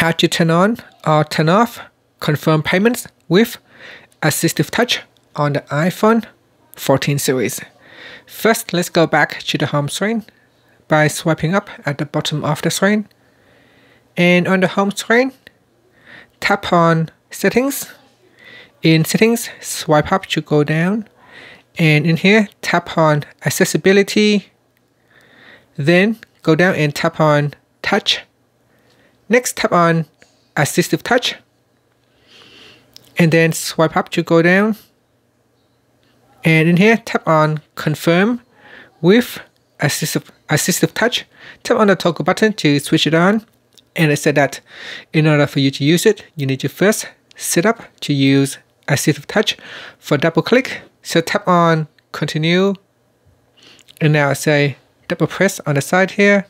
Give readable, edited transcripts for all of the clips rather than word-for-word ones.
how to turn on or turn off confirm payments with AssistiveTouch on the iPhone 14 series. First, let's go back to the home screen by swiping up at the bottom of the screen. And on the home screen, tap on Settings. In Settings, swipe up to go down. And in here, tap on Accessibility. Then go down and tap on Touch. Next, tap on AssistiveTouch. And then swipe up to go down. And in here, tap on Confirm with AssistiveTouch. Tap on the toggle button to switch it on. And it said that in order for you to use it, you need to first set up to use AssistiveTouch for double click. So tap on Continue. And now I say double press on the side here.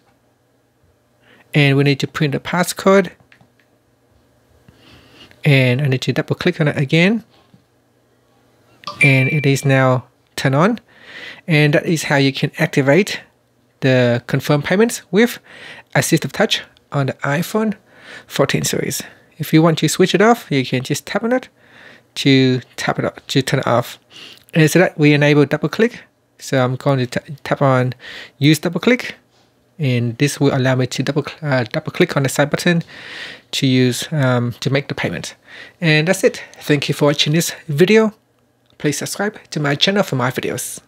And we need to print the passcode. And I need to double click on it again. And it is now turned on. And that is how you can activate the confirm payments with AssistiveTouch on the iPhone 14 series. If you want to switch it off, you can just tap on it to turn it off. And so that we enable double click. So I'm going to tap on use double click. And this will allow me to double click on the side button to use to make the payment. And that's it. Thank you for watching this video. Please subscribe to my channel for more videos.